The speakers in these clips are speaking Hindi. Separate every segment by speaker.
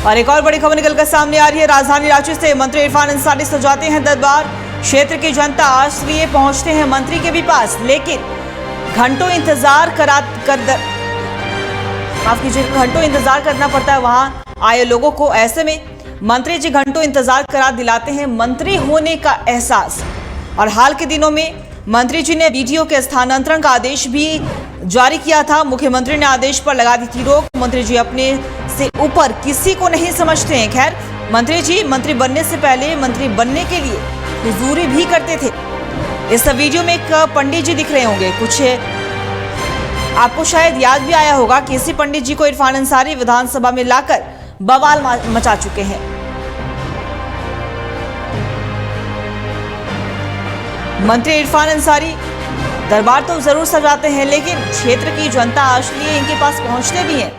Speaker 1: और एक और बड़ी खबर निकलकर सामने आ रही है। राजधानी रांची से मंत्री इरफान अंसारी सजाते हैं दरबार। क्षेत्र की जनता आस लिए पहुंचते हैं मंत्री के भी पास, लेकिन घंटों इंतजार घंटों इंतजार करना पड़ता है वहां आए लोगों को। ऐसे में मंत्री जी घंटों इंतजार करा दिलाते हैं मंत्री होने का एहसास। और हाल के दिनों में मंत्री जी ने वीडियो के स्थानांतरण का आदेश भी जारी किया था। मुख्यमंत्री ने आदेश पर लगा दी थी रोक। मंत्री जी अपने से ऊपर किसी को नहीं समझते हैं। खैर, मंत्री जी मंत्री बनने से पहले मंत्री बनने के लिए हुजूरी भी करते थे। इस वीडियो में एक पंडित जी दिख रहे होंगे। कुछ आपको शायद याद भी आया होगा कि इसी पंडित जी को इरफान अंसारी विधानसभा में लाकर बवाल मचा चुके हैं। मंत्री इरफान अंसारी दरबार तो जरूर सजाते हैं, लेकिन क्षेत्र की जनता आश लिए इनके पास पहुंचते भी हैं।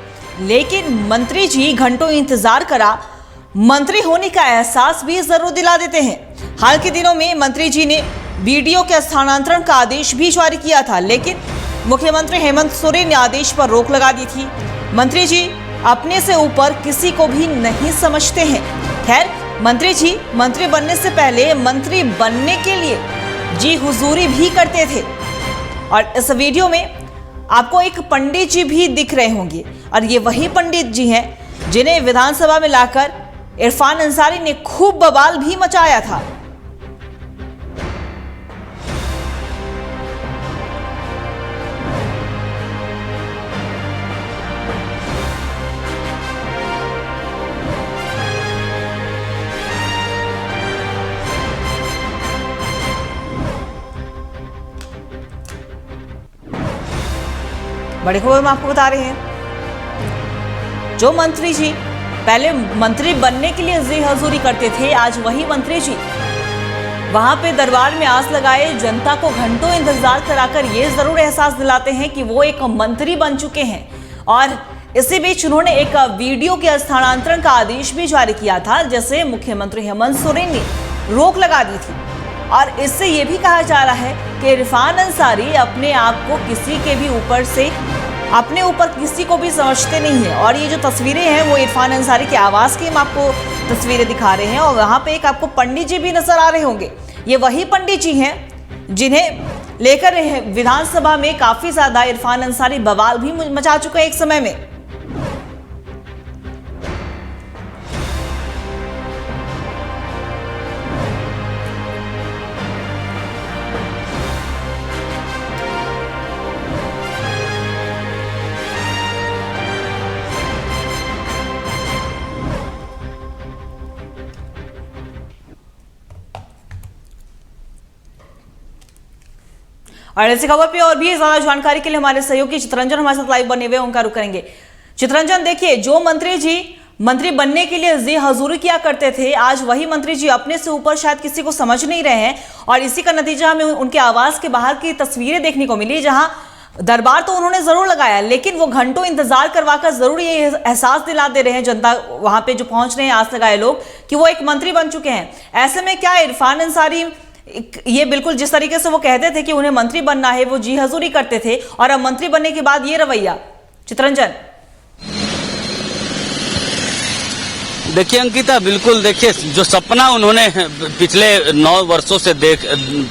Speaker 1: लेकिन मंत्री जी घंटों इंतजार करा मंत्री होने का एहसास भी जरूर दिला देते हैं। हाल के दिनों में मंत्री जी ने वीडियो के स्थानांतरण का आदेश भी जारी किया था, लेकिन मुख्यमंत्री हेमंत सोरेन ने आदेश पर रोक लगा दी थी। मंत्री जी अपने से ऊपर किसी को भी नहीं समझते हैं। खैर, मंत्री जी मंत्री बनने से पहले मंत्री बनने के लिए जी हुजूरी भी करते थे। और इस वीडियो में आपको एक पंडित जी भी दिख रहे होंगे, और ये वही पंडित जी हैं जिन्हें विधानसभा में लाकर इरफान अंसारी ने खूब बवाल भी मचाया था। बड़ी खबर में आपको बता रहे हैं, जो मंत्री जी पहले मंत्री बनने के लिए जी हजूरी करते थे, आज वही मंत्री जी वहां पे दरबार में आस लगाए जनता को घंटों इंतजार कराकर ये जरूर एहसास दिलाते हैं कि वो एक मंत्री बन चुके हैं। और इसी बीच उन्होंने एक वीडियो के स्थानांतरण का आदेश भी जारी किया था, जैसे मुख्यमंत्री हेमंत सोरेन ने रोक लगा दी थी। और इससे ये भी कहा जा रहा है कि इरफान अंसारी अपने आप को किसी के भी ऊपर से अपने ऊपर किसी को भी समझते नहीं है। और ये जो तस्वीरें हैं वो इरफान अंसारी के आवास की हम आपको तस्वीरें दिखा रहे हैं, और वहाँ पे एक आपको पंडित जी भी नजर आ रहे होंगे। ये वही पंडित जी हैं जिन्हें लेकर विधानसभा में काफी ज्यादा इरफान अंसारी बवाल भी मचा चुके हैं एक समय में। और ऐसी खबर पे और भी ज्यादा जानकारी के लिए हमारे सहयोगी चित्रंजन हमारे साथ लाइव बने हुए, उनका रुख करेंगे। चित्रंजन, देखिए, जो मंत्री जी मंत्री बनने के लिए जी हजूरी किया करते थे, आज वही मंत्री जी अपने से ऊपर शायद किसी को समझ नहीं रहे हैं। और इसी का नतीजा हमें उनके आवास के बाहर की तस्वीरें देखने को मिली, जहां दरबार तो उन्होंने जरूर लगाया, लेकिन वो घंटों इंतजार करवाकर जरूर ये एहसास दिला दे रहे हैं जनता वहां पे जो पहुंच रहे हैं आस लगाए लोग, कि वो एक मंत्री बन चुके हैं। ऐसे में क्या इरफान अंसारी ये बिल्कुल जिस तरीके से वो कहते थे कि उन्हें मंत्री बनना है, वो जी हजूरी करते थे, और अब मंत्री बनने के बाद ये रवैया? चित्रंजन,
Speaker 2: देखिए अंकिता, बिल्कुल देखिए, जो सपना उन्होंने पिछले 9 वर्षों से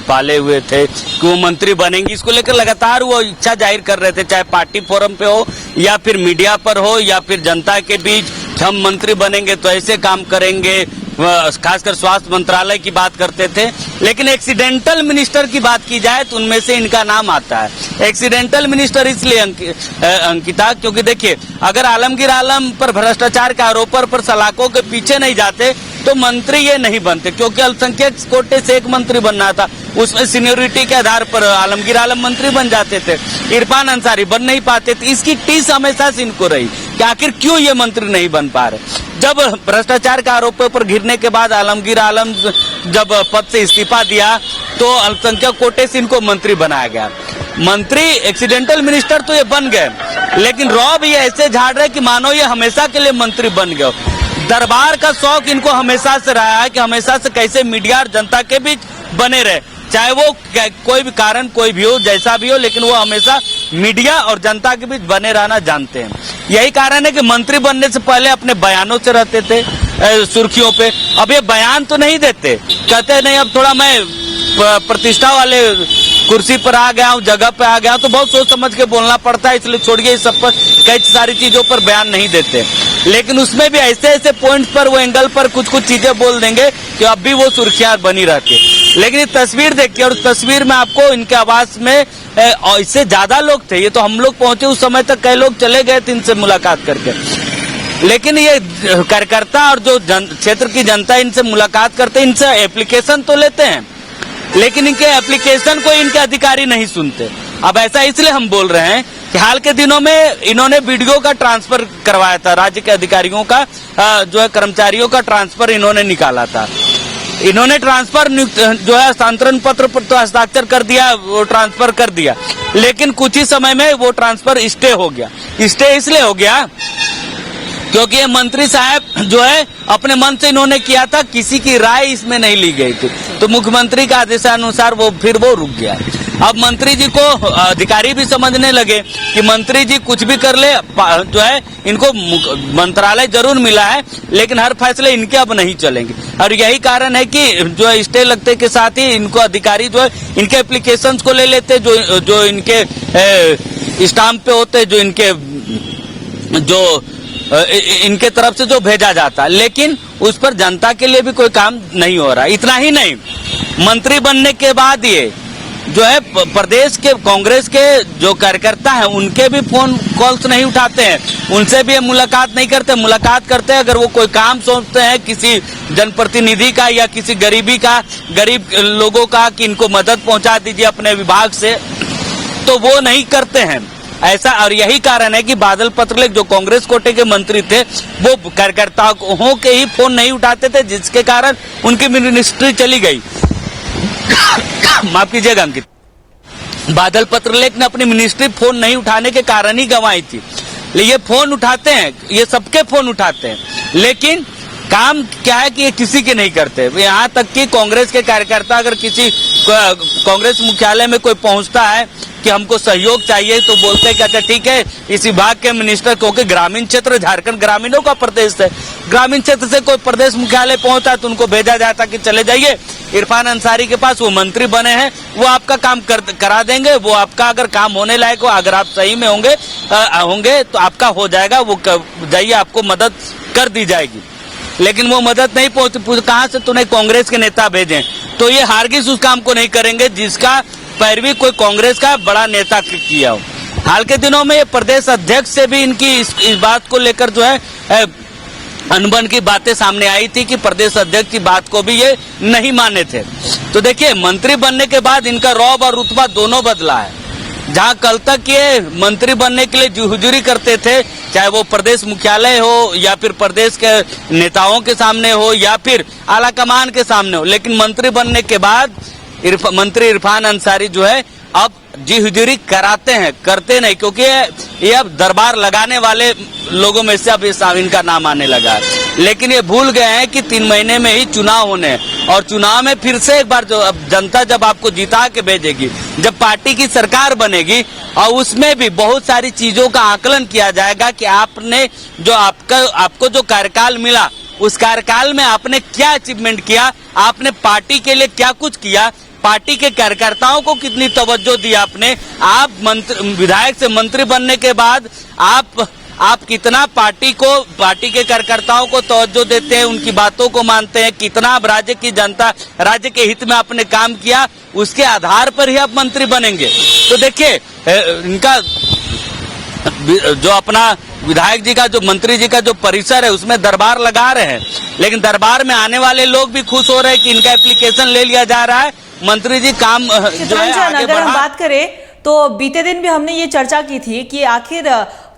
Speaker 2: पाले हुए थे कि वो मंत्री बनेंगे, इसको लेकर लगातार वो इच्छा जाहिर कर रहे थे, चाहे पार्टी फोरम पे हो या फिर मीडिया पर हो या फिर जनता के बीच। हम मंत्री बनेंगे तो ऐसे काम करेंगे, खासकर स्वास्थ्य मंत्रालय की बात करते थे। लेकिन एक्सीडेंटल मिनिस्टर की बात की जाए तो उनमें से इनका नाम आता है। एक्सीडेंटल मिनिस्टर इसलिए अंकिता, क्योंकि देखिए, अगर आलमगीर आलम पर भ्रष्टाचार के आरोपों पर सलाखों के पीछे नहीं जाते तो मंत्री ये नहीं बनते, क्योंकि अल्पसंख्यक कोटे से एक मंत्री बनना था, उसमें सीनियोरिटी के आधार पर आलमगीर आलम मंत्री बन जाते थे, इरफान अंसारी बन नहीं पाते थे। इसकी टीस हमेशा से इनको रही कि आखिर क्यों ये मंत्री नहीं बन पा रहे। जब भ्रष्टाचार के आरोपों पर घिरने के बाद आलमगीर आलम जब पद से इस्तीफा दिया तो अल्पसंख्यक कोटे से इनको मंत्री बनाया गया। मंत्री एक्सीडेंटल मिनिस्टर तो ये बन गए, लेकिन रॉब ये ऐसे झाड़ रहे कि मानो ये हमेशा के लिए मंत्री बन गए। दरबार का शौक इनको हमेशा से रहा है कि हमेशा से कैसे मीडिया और जनता के बीच बने रहे, चाहे वो कोई भी कारण कोई भी हो, जैसा भी हो, लेकिन वो हमेशा मीडिया और जनता के बीच बने रहना जानते हैं। यही कारण है कि मंत्री बनने से पहले अपने बयानों से रहते थे सुर्खियों पे। अब ये बयान तो नहीं देते, कहते नहीं अब थोड़ा मैं प्रतिष्ठा वाले कुर्सी पर आ गया हूँ, जगह पे आ गया हूँ, तो बहुत सोच समझ के बोलना पड़ता है, इसलिए छोड़िए इस सब पर, कई सारी चीजों पर बयान नहीं देते। लेकिन उसमें भी ऐसे ऐसे पॉइंट पर, वो एंगल पर कुछ कुछ चीजें बोल देंगे कि अब भी वो सुर्खियां बनी रहती है। लेकिन ये तस्वीर देखिए, और उस तस्वीर में आपको इनके आवास में इससे ज्यादा लोग थे। ये तो हम लोग पहुंचे उस समय तक कई लोग चले गए थे इनसे मुलाकात करके, लेकिन ये कार्यकर्ता और जो क्षेत्र की जनता इनसे मुलाकात करते, इनसे एप्लीकेशन तो लेते हैं, लेकिन इनके एप्लीकेशन को इनके अधिकारी नहीं सुनते। अब ऐसा इसलिए हम बोल रहे हैं कि हाल के दिनों में इन्होंने वीडियो का ट्रांसफर करवाया था, राज्य के अधिकारियों का जो है कर्मचारियों का ट्रांसफर इन्होंने निकाला था। इन्होंने ट्रांसफर जो है हस्तांतरण पत्र पर तो हस्ताक्षर कर दिया, वो ट्रांसफर कर दिया, लेकिन कुछ ही समय में वो ट्रांसफर स्टे हो गया। स्टे इसलिए हो गया क्योंकि ये मंत्री साहब जो है अपने मन से इन्होंने किया था, किसी की राय इसमें नहीं ली गई थी, तो मुख्यमंत्री का आदेशानुसार वो रुक गया। अब मंत्री जी को अधिकारी भी समझने लगे कि मंत्री जी कुछ भी कर ले, जो है इनको मंत्रालय जरूर मिला है, लेकिन हर फैसले इनके अब नहीं चलेंगे। और यही कारण है कि जो है स्टे लगते के साथ ही इनको अधिकारी जो है इनके एप्लीकेशंस को ले लेते, जो इनके स्टाम्प पे होते, जो इनके तरफ से जो भेजा जाता, लेकिन उस पर जनता के लिए भी कोई काम नहीं हो रहा। इतना ही नहीं, मंत्री बनने के बाद ये जो है प्रदेश के कांग्रेस के जो कार्यकर्ता हैं उनके भी फोन कॉल्स नहीं उठाते हैं, उनसे भी मुलाकात नहीं करते। मुलाकात करते हैं अगर वो कोई काम सोचते हैं किसी जनप्रतिनिधि का या किसी गरीब लोगों का कि इनको मदद पहुंचा दीजिए अपने विभाग से, तो वो नहीं करते हैं ऐसा। और यही कारण है कि बादल पत्रलेख जो कांग्रेस कोटे के मंत्री थे, वो कार्यकर्ताओं के ही फोन नहीं उठाते थे, जिसके कारण उनकी मिनिस्ट्री चली गई। माफ कीजिएगा अंकित, बादल पत्रलेख ने अपनी मिनिस्ट्री फोन नहीं उठाने के कारण ही गंवाई थी। ये फोन उठाते हैं, ये सबके फोन उठाते हैं, लेकिन काम क्या है कि ये किसी के नहीं करते। यहाँ तक कि कांग्रेस के कार्यकर्ता अगर किसी कांग्रेस मुख्यालय में कोई पहुंचता है कि हमको सहयोग चाहिए, तो बोलते हैं कि अच्छा ठीक है, इस विभाग के मिनिस्टर, क्योंकि ग्रामीण क्षेत्र झारखंड ग्रामीणों का प्रदेश है, ग्रामीण क्षेत्र से कोई प्रदेश मुख्यालय पहुंचा तो उनको भेजा जाता कि चले जाइए इरफान अंसारी के पास, वो मंत्री बने हैं, वो आपका काम करा देंगे, वो आपका अगर काम होने लायक हो, अगर आप सही में होंगे तो आपका हो जाएगा, वो जाइए आपको मदद कर दी जाएगी। लेकिन वो मदद नहीं पहुंची, कहां से तूने कांग्रेस के नेता भेजे, तो ये हारगिज उस काम को नहीं करेंगे जिसका पैरवी कोई कांग्रेस का बड़ा नेता किया हो। हाल के दिनों में ये प्रदेश अध्यक्ष से भी इनकी इस बात को लेकर जो है अनबन की बातें सामने आई थी कि प्रदेश अध्यक्ष की बात को भी ये नहीं माने थे। तो देखिए, मंत्री बनने के बाद इनका रौब और रुतबा दोनों बदला है। जहां कल तक ये मंत्री बनने के लिए हुजूरी करते थे, चाहे वो प्रदेश मुख्यालय हो या फिर प्रदेश के नेताओं के सामने हो या फिर आला कमान के सामने हो, लेकिन मंत्री बनने के बाद मंत्री इरफान अंसारी जो है अब जी हुजूरी करते नहीं, क्योंकि ये अब दरबार लगाने वाले लोगों में से अब इनका नाम आने लगा है। लेकिन ये भूल गए हैं कि 3 महीने में ही चुनाव होने हैं, और चुनाव में फिर से एक बार जो अब जनता जब आपको जिता के भेजेगी, जब पार्टी की सरकार बनेगी, और उसमें भी बहुत सारी चीजों का आकलन किया जाएगा कि आपने जो आपको जो कार्यकाल मिला, उस कार्यकाल में आपने क्या अचीवमेंट किया, आपने पार्टी के लिए क्या कुछ किया, पार्टी के कार्यकर्ताओं को कितनी तवज्जो दी आपने। आप विधायक से मंत्री बनने के बाद आप कितना पार्टी के कार्यकर्ताओं को तवज्जो देते हैं, उनकी बातों को मानते हैं, कितना आप राज्य के हित में आपने काम किया, उसके आधार पर ही आप मंत्री बनेंगे। तो देखिए, इनका जो अपना विधायक जी का, जो मंत्री जी का जो परिसर है, उसमें दरबार लगा रहे हैं, लेकिन दरबार में आने वाले लोग भी खुश हो रहे हैं कि इनका एप्लीकेशन ले लिया जा रहा है, मंत्री जी काम जो है आगे
Speaker 1: अगर हम बात करें तो बीते दिन भी हमने ये चर्चा की थी कि आखिर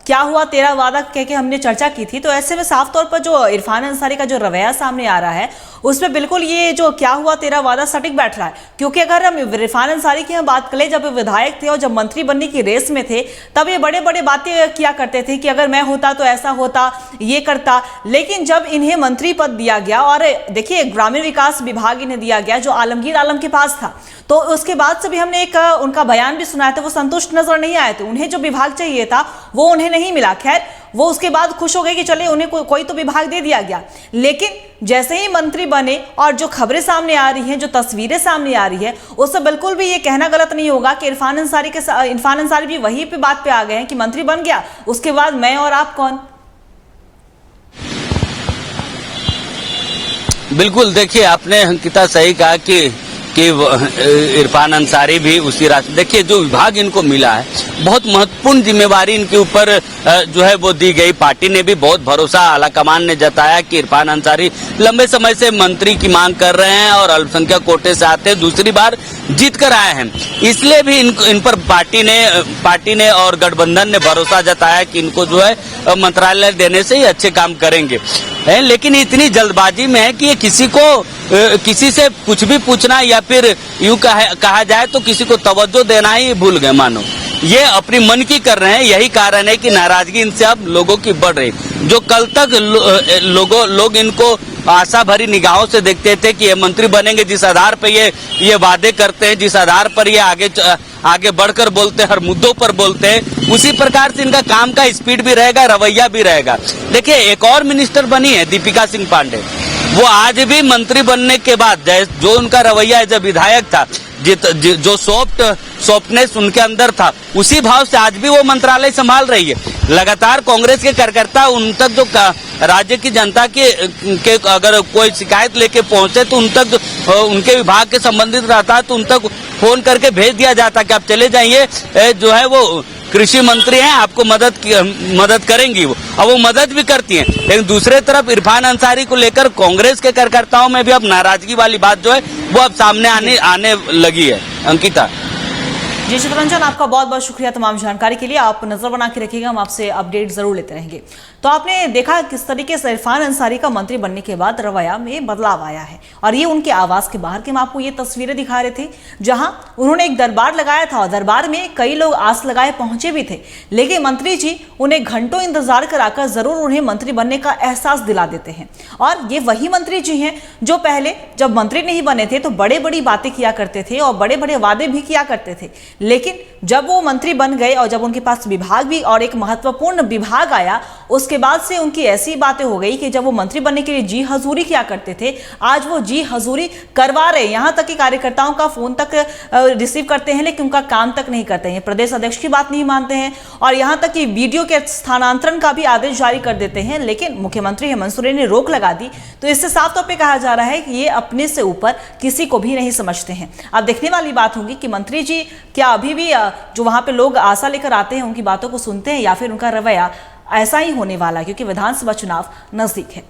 Speaker 1: क्या हुआ तेरा वादा कह के हमने चर्चा की थी। तो ऐसे में साफ तौर पर जो इरफान अंसारी का जो रवैया सामने आ रहा है उसमें बिल्कुल ये जो क्या हुआ तेरा वादा सटीक बैठ रहा है। क्योंकि अगर हम इरफान अंसारी की हम बात करें, जब विधायक थे और जब मंत्री बनने की रेस में थे तब ये बड़े बड़े बातें किया करते थे कि अगर मैं होता तो ऐसा होता, ये करता। लेकिन जब इन्हें मंत्री पद दिया गया और देखिए ग्रामीण विकास विभाग इन्हें दिया गया जो आलमगीर आलम के पास था, तो उसके बाद से भी हमने एक उनका बयान भी सुनाया था, वो संतुष्ट नजर नहीं आए थे। उन्हें जो विभाग चाहिए था वो उन्हें नहीं मिला। खैर वो उसके बाद खुश हो गए कि चले उन्हें कोई तो विभाग दे दिया गया। लेकिन जैसे ही मंत्री बने और जो खबरें सामने आ रही हैं, जो तस्वीरें सामने आ रही है, उससे बिल्कुल भी ये कहना गलत नहीं होगा कि इरफान अंसारी भी वही पे बात पे आ गए हैं कि मंत्री बन गया, उसके बाद मैं और आप कौन।
Speaker 2: बिल्कुल, देखिए आपने अंकिता सही कहा कि इरफान अंसारी भी उसी रास्ते। देखिए जो विभाग इनको मिला है, बहुत महत्वपूर्ण जिम्मेवारी इनके ऊपर जो है वो दी गई। पार्टी ने भी बहुत भरोसा, आलाकमान ने जताया कि इरफान अंसारी लंबे समय से मंत्री की मांग कर रहे हैं और अल्पसंख्यक कोटे से आते हैं, दूसरी बार जीत कर आए हैं, इसलिए भी इन पर पार्टी ने और गठबंधन ने भरोसा जताया कि इनको जो है मंत्रालय देने से ही अच्छे काम करेंगे। लेकिन इतनी जल्दबाजी में है कि ये किसी से कुछ भी पूछना या फिर यूं कहा जाए तो किसी को तवज्जो देना ही भूल गए मानो। ये अपनी मन की कर रहे हैं, यही कारण है कि नाराजगी इनसे अब लोगों की बढ़ रही। जो कल तक लोग इनको आशा भरी निगाहों से देखते थे कि ये मंत्री बनेंगे, जिस आधार पर ये वादे करते हैं, जिस आधार पर ये आगे बढ़कर बोलते हैं, हर मुद्दों पर बोलते हैं, उसी प्रकार से इनका काम का स्पीड भी रहेगा, रवैया भी रहेगा। देखिए एक और मिनिस्टर बनी है दीपिका सिंह पांडे, वो आज भी मंत्री बनने के बाद जो उनका रवैया जब विधायक था, जो सॉफ्टनेस उनके अंदर था, उसी भाव से आज भी वो मंत्रालय संभाल रही है। लगातार कांग्रेस के कार्यकर्ता उन तक जो राज्य की जनता के अगर कोई शिकायत लेके पहुंचे तो उन तक उनके विभाग के संबंधित रहता है तो उन तक फोन करके भेज दिया जाता कि आप चले जाइए, जो है वो कृषि मंत्री हैं, आपको मदद करेंगी वो, अब वो मदद भी करती हैं। लेकिन दूसरे तरफ इरफान अंसारी को लेकर कांग्रेस के कार्यकर्ताओं में भी अब नाराजगी वाली बात जो है वो अब सामने आने लगी है। अंकिता
Speaker 1: जी चित्रंजन, आपका बहुत बहुत शुक्रिया तमाम जानकारी के लिए। आप नजर बना के रखिएगा, हम आपसे अपडेट जरूर लेते रहेंगे। तो आपने देखा किस तरीके से इरफान अंसारी का मंत्री बनने के बाद रवैया में बदलाव आया है और ये उनके आवास के बाहर के हम आपको ये तस्वीरें दिखा रहे थे जहां उन्होंने एक दरबार लगाया था और दरबार में कई लोग आस लगाए पहुंचे भी थे। लेकिन मंत्री जी उन्हें घंटों इंतजार कराकर जरूर उन्हें मंत्री बनने का एहसास दिला देते हैं। और ये वही मंत्री जी हैं जो पहले जब मंत्री नहीं बने थे तो बड़े बड़ी बातें किया करते थे और बड़े बड़े वादे भी किया करते थे। लेकिन जब वो मंत्री बन गए और जब उनके पास विभाग भी और एक महत्वपूर्ण विभाग आया, उसके बाद से उनकी ऐसी बातें हो गई कि जब वो मंत्री बनने के लिए जी हजूरी किया करते थे, आज वो जी हजूरी करवा रहे। यहां तक कि कार्यकर्ताओं का फोन तक रिसीव करते हैं लेकिन उनका काम तक नहीं करते हैं, प्रदेश अध्यक्ष की बात नहीं मानते हैं और यहां तक कि वीडियो के स्थानांतरण का भी आदेश जारी कर देते हैं। लेकिन मुख्यमंत्री हेमंत सोरेन ने रोक लगा दी। तो इससे साफ तौर पर कहा जा रहा है कि ये अपने से ऊपर किसी को भी नहीं समझते हैं। अब देखने वाली बात होगी कि मंत्री जी क्या अभी भी जो वहां पे लोग आशा लेकर आते हैं उनकी बातों को सुनते हैं या फिर उनका रवैया ऐसा ही होने वाला है, क्योंकि विधानसभा चुनाव नजदीक है।